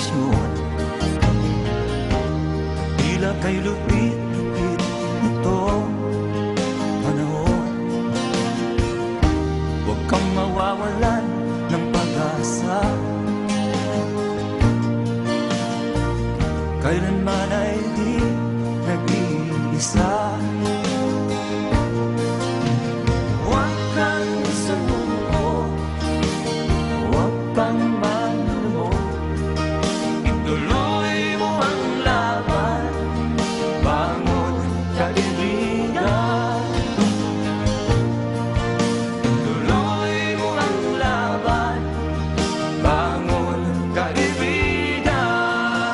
direksyon. Tila kay lupit-lupit itong panahon. Huwag kang mawawalan ng pag-asa, kailanman ay di nag-iisa. Huwag kang sumuko, huwag kang manlumod, ituloy mo ang laban, bangon kaibigan. Ituloy mo ang laban, bangon kaibigan.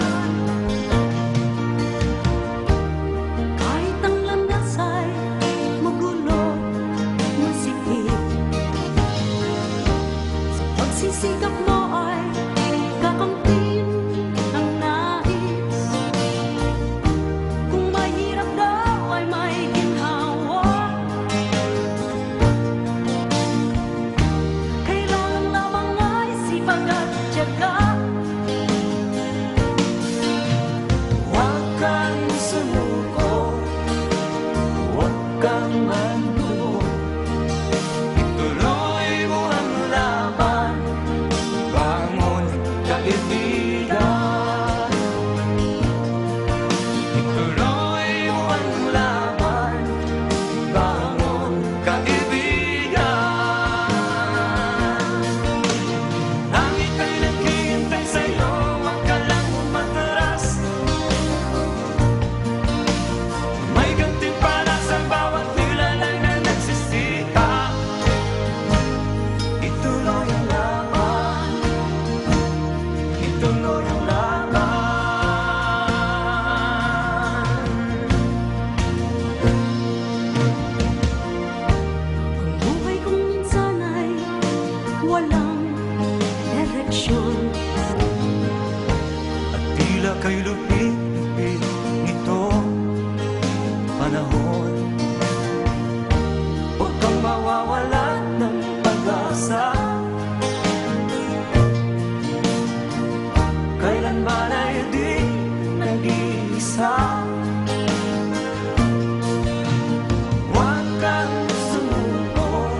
Kahit ang landas ay magulo, masikip, sa pagsisikap mo ay kakamtin ang nais. Kung mahirap daw ay may ginhawa, kailangan lamang ay sipag at tiyaga. Huwag kang sumuko, huwag kang manlumod, ituloy mo ang laban, bangon kaibigan. Ituloy mo ang laban, bangon kaibigan. Langit ay naghihintay sa'yo, huwag ka lang umatras. May gantimpala sa bawat nilalang na nagsisikap. Ituloy ang laban, ituloy ang laban. Ang buhay kong minsan ay walang direksyon. At tila kay lupit-lupit nitong panahon. Huwag kang mawawalan ng pag-asa, kailanman ay di nag-iisa. Huwag kang sumuko,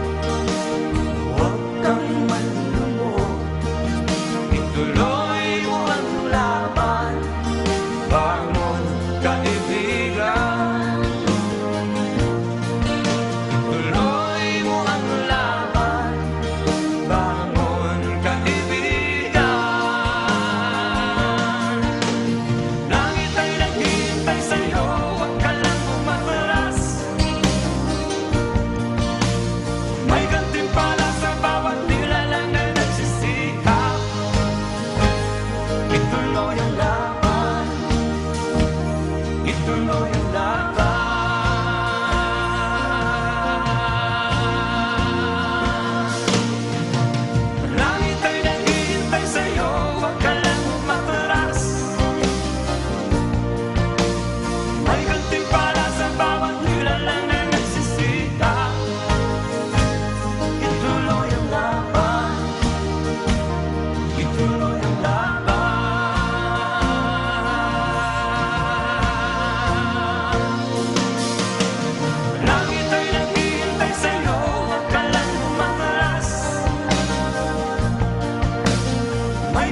huwag kang manlumod, ituloy mo ang laban, bangon kaibigan. Ituloy mo ang laban, bangon kaibigan. Langit ay naghihintay sa'yo, huwag ka lang umatras. May gantimpala sa bawat nilalang na nagsisikap. Ituloy ang laban, ituloy ang laban. Langit ay naghihintay sa'yo, huwag ka lang umatras. May gantimpala sa bawat nilalang na nagsisikap. Ituloy ang laban, ituloy ang laban. Langit ay naghihintay sa'yo, huwag ka lang umatras. May